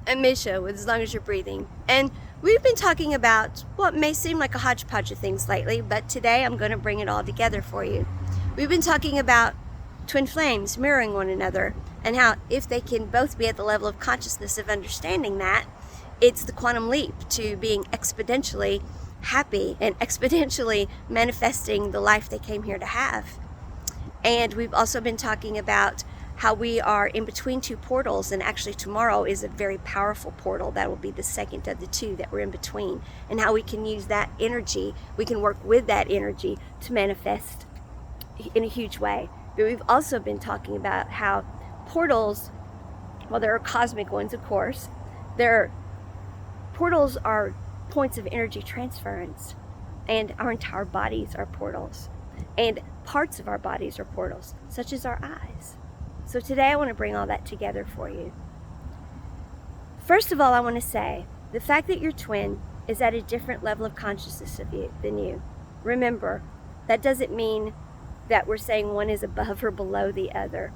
I'm Maysha with As Long As You're Breathing. And we've been talking about what may seem like a hodgepodge of things lately, but today I'm going to bring it all together for you. We've been talking about twin flames mirroring one another, and how if they can both be at the level of consciousness of understanding that, it's the quantum leap to being exponentially happy and exponentially manifesting the life they came here to have. And we've also been talking about how we are in between two portals, and actually tomorrow is a very powerful portal that will be the second of the two that we're in between, and how we can use that energy, we can work with that energy to manifest in a huge way. But we've also been talking about how portals, well, there are cosmic ones, of course, portals are points of energy transference, and our entire bodies are portals, and parts of our bodies are portals, such as our eyes. So today I want to bring all that together for you. First of all, I want to say the fact that your twin is at a different level of consciousness of you than you. Remember, that doesn't mean that we're saying one is above or below the other.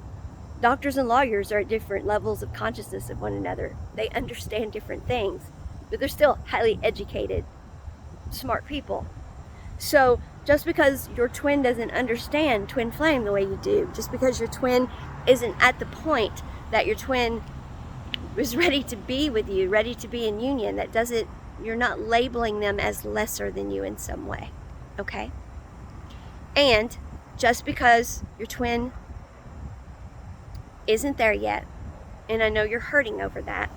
Doctors and lawyers are at different levels of consciousness of one another. They understand different things, but they're still highly educated, smart people. So just because your twin doesn't understand twin flame the way you do, just because your twin isn't at the point that your twin is ready to be with you, ready to be in union, that doesn't, you're not labeling them as lesser than you in some way, okay? And just because your twin isn't there yet, and I know you're hurting over that,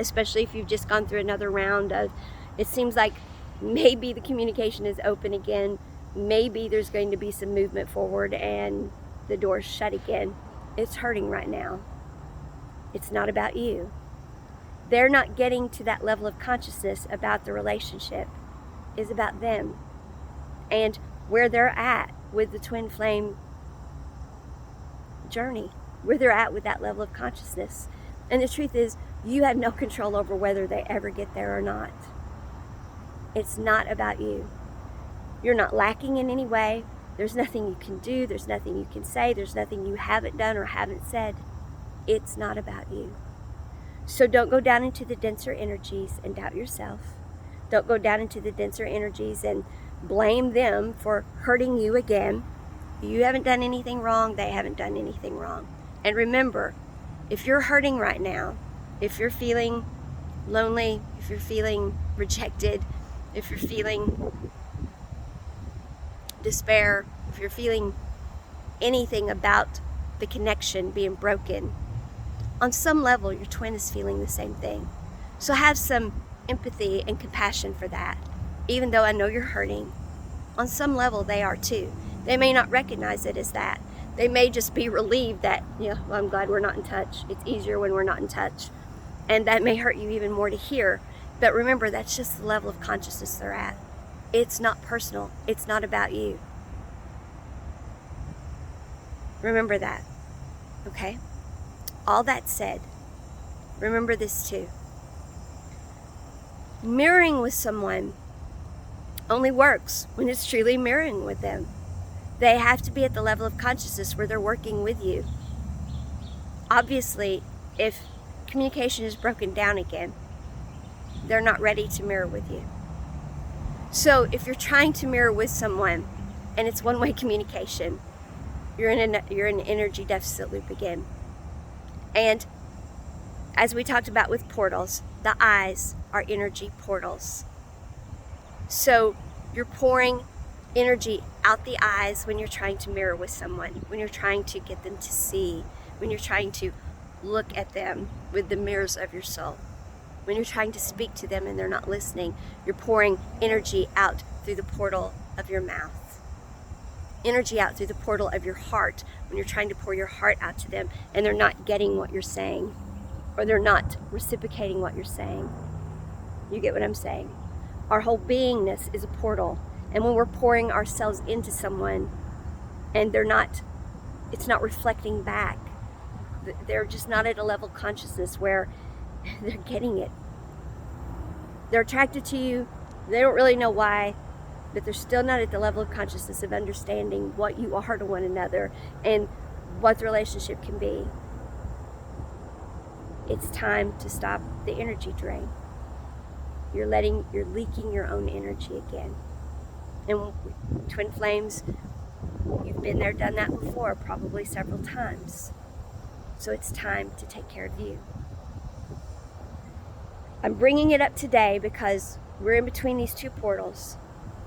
especially if you've just gone through another round of, it seems like maybe the communication is open again, maybe there's going to be some movement forward and the door's shut again. It's hurting right now. It's not about you. They're not getting to that level of consciousness about the relationship. It's about them and where they're at with the twin flame journey, where they're at with that level of consciousness. And the truth is, you have no control over whether they ever get there or not. It's not about you. You're not lacking in any way. There's nothing you can do. There's nothing you can say. There's nothing you haven't done or haven't said. It's not about you. So don't go down into the denser energies and doubt yourself. Don't go down into the denser energies and blame them for hurting you again. You haven't done anything wrong. They haven't done anything wrong. And remember, if you're hurting right now, if you're feeling lonely, if you're feeling rejected, if you're feeling despair, if you're feeling anything about the connection being broken, on some level your twin is feeling the same thing. So have some empathy and compassion for that. Even though I know you're hurting, on some level they are too. They may not recognize it as that. They may just be relieved that, well, I'm glad we're not in touch. It's easier when we're not in touch. And that may hurt you even more to hear. But remember, that's just the level of consciousness they're at. It's not personal. It's not about you. Remember that, okay? All that said, remember this too. Mirroring with someone only works when it's truly mirroring with them. They have to be at the level of consciousness where they're working with you. Obviously, if communication is broken down again, they're not ready to mirror with you. So if you're trying to mirror with someone and it's one-way communication, you're in an energy deficit loop again. And as we talked about with portals, the eyes are energy portals. So you're pouring energy out the eyes when you're trying to mirror with someone, when you're trying to get them to see, when you're trying to look at them with the mirrors of your soul. When you're trying to speak to them and they're not listening, you're pouring energy out through the portal of your mouth. Energy out through the portal of your heart when you're trying to pour your heart out to them and they're not getting what you're saying, or they're not reciprocating what you're saying. You get what I'm saying? Our whole beingness is a portal. And when we're pouring ourselves into someone and it's not reflecting back, they're just not at a level of consciousness where they're getting it. They're attracted to you. They don't really know why, but they're still not at the level of consciousness of understanding what you are to one another and what the relationship can be. It's time to stop the energy drain. You're leaking your own energy again. And twin flames, you've been there, done that before, probably several times. So it's time to take care of you. I'm bringing it up today because we're in between these two portals,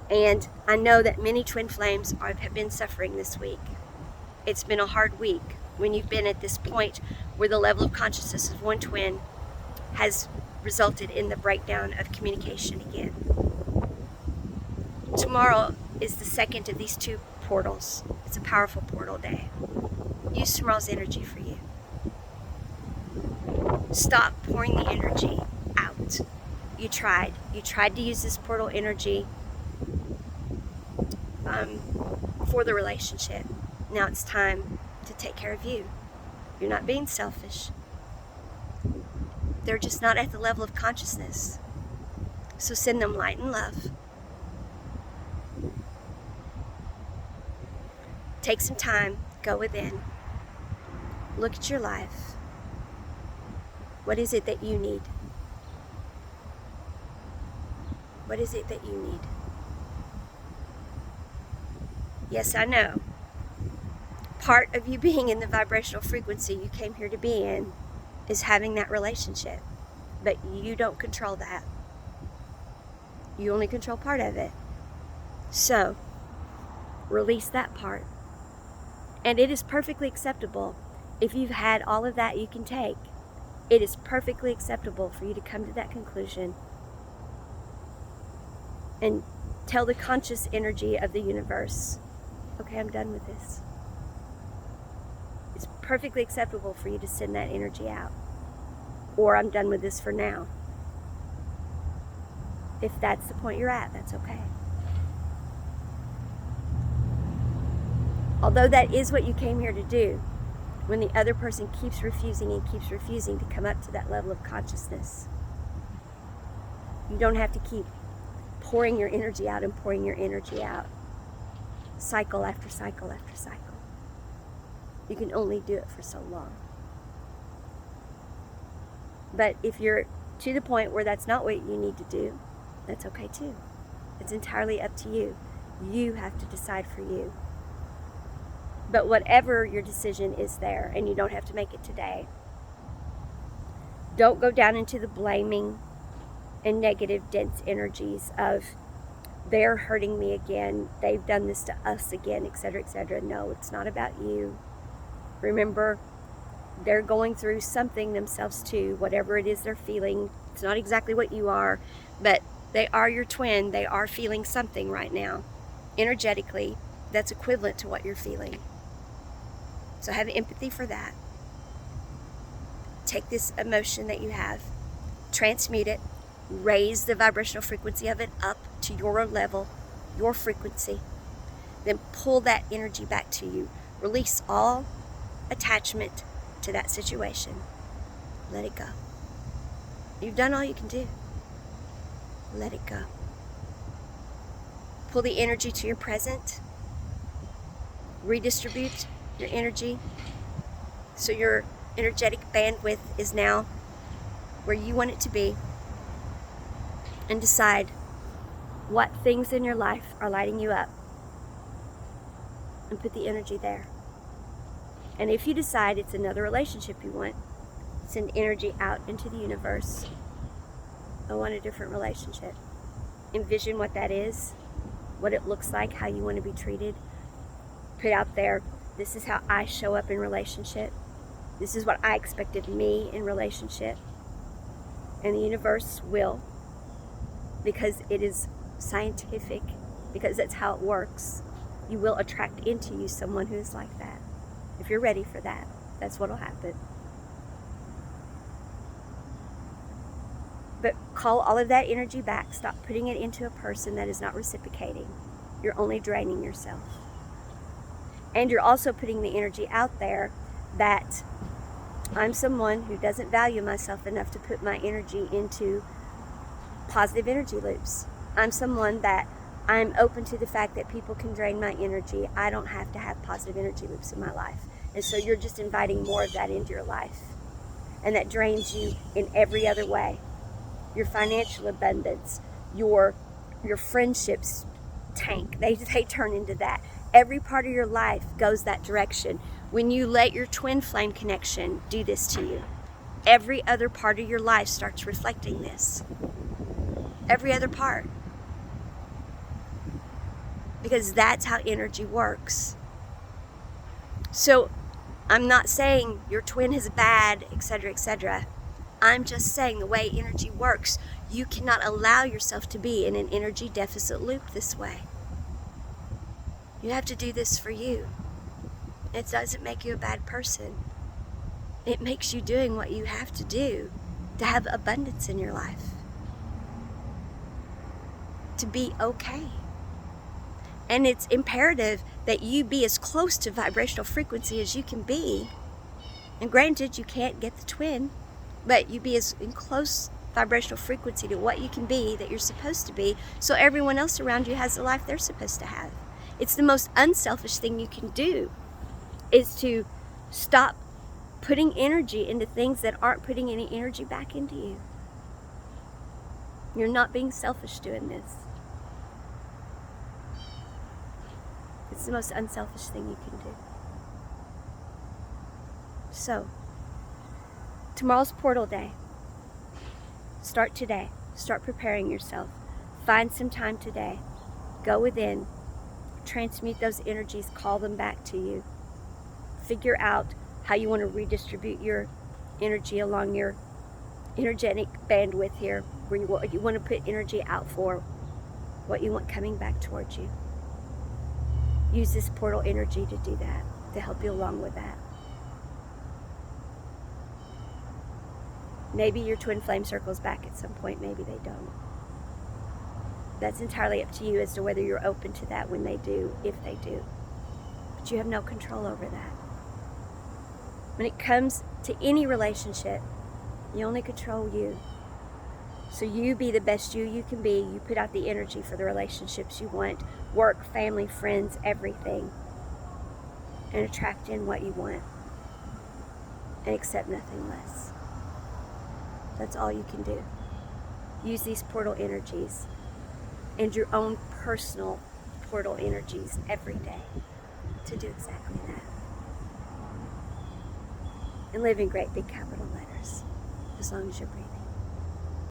and I know that many twin flames have been suffering this week. It's been a hard week when you've been at this point where the level of consciousness of one twin has resulted in the breakdown of communication again. Tomorrow is the second of these two portals. It's a powerful portal day. Use tomorrow's energy for you. Stop pouring the energy out. You tried to use this portal energy for the relationship. Now it's time to take care of you. You're not being selfish. They're just not at the level of consciousness. So send them light and love. Take some time, go within. Look at your life. What is it that you need? What is it that you need? Yes, I know. Part of you being in the vibrational frequency you came here to be in is having that relationship. But you don't control that. You only control part of it. So, release that part. And it is perfectly acceptable if you've had all of that you can take. It is perfectly acceptable for you to come to that conclusion and tell the conscious energy of the universe, okay, I'm done with this. It's perfectly acceptable for you to send that energy out. Or I'm done with this for now. If that's the point you're at, that's okay. Although that is what you came here to do, when the other person keeps refusing and keeps refusing to come up to that level of consciousness, you don't have to keep pouring your energy out and pouring your energy out, cycle after cycle after cycle. You can only do it for so long. But if you're to the point where that's not what you need to do, that's okay too. It's entirely up to you. You have to decide for you. But whatever your decision is there, and you don't have to make it today, don't go down into the blaming and negative, dense energies of they're hurting me again, they've done this to us again, etc., etc. No, it's not about you. Remember, they're going through something themselves too, whatever it is they're feeling. It's not exactly what you are, but they are your twin. They are feeling something right now, energetically, that's equivalent to what you're feeling. So have empathy for that. Take this emotion that you have, transmute it, raise the vibrational frequency of it up to your level, your frequency. Then pull that energy back to you. Release all attachment to that situation. Let it go. You've done all you can do. Let it go. Pull the energy to your present. Redistribute your energy so your energetic bandwidth is now where you want it to be, and decide what things in your life are lighting you up and put the energy there. And if you decide it's another relationship you want, send energy out into the universe. I want a different relationship. Envision what that is, what it looks like, how you want to be treated. Put out there, this is how I show up in relationship. This is what I expect of me in relationship. And the universe will, because it is scientific, because that's how it works. You will attract into you someone who is like that. If you're ready for that, that's what will happen. But call all of that energy back. Stop putting it into a person that is not reciprocating. You're only draining yourself. And you're also putting the energy out there that I'm someone who doesn't value myself enough to put my energy into positive energy loops. I'm someone that I'm open to the fact that people can drain my energy. I don't have to have positive energy loops in my life. And so you're just inviting more of that into your life. and that drains you in every other way. Your financial abundance, your friendships tank. They turn into that. Every part of your life goes that direction. When you let your twin flame connection do this to you, every other part of your life starts reflecting this. Every other part. Because that's how energy works. So I'm not saying your twin is bad, etc., etc. I'm just saying the way energy works, you cannot allow yourself to be in an energy deficit loop this way. You have to do this for you. It doesn't make you a bad person. It makes you doing what you have to do to have abundance in your life. To be okay. And it's imperative that you be as close to vibrational frequency as you can be. And granted, you can't get the twin, but you be as in close vibrational frequency to what you can be that you're supposed to be, so everyone else around you has the life they're supposed to have. It's the most unselfish thing you can do, is to stop putting energy into things that aren't putting any energy back into you. You're not being selfish doing this. It's the most unselfish thing you can do. So, tomorrow's portal day. Start today. Start preparing yourself. Find some time today. Go within. Transmute those energies. Call them back to you. Figure out how you want to redistribute your energy along your energetic bandwidth here, where what you want to put energy out for, what you want coming back towards you. Use this portal energy to do that, to help you along with that. Maybe your twin flame circles back at some point, maybe they don't. That's entirely up to you as to whether you're open to that when they do, if they do. But you have no control over that. When it comes to any relationship, you only control you. So you be the best you can be. You put out the energy for the relationships you want. Work, family, friends, everything. And attract in what you want. And accept nothing less. That's all you can do. Use these portal energies and your own personal portal energies every day to do exactly that. And live in great big capital letters as long as you're breathing.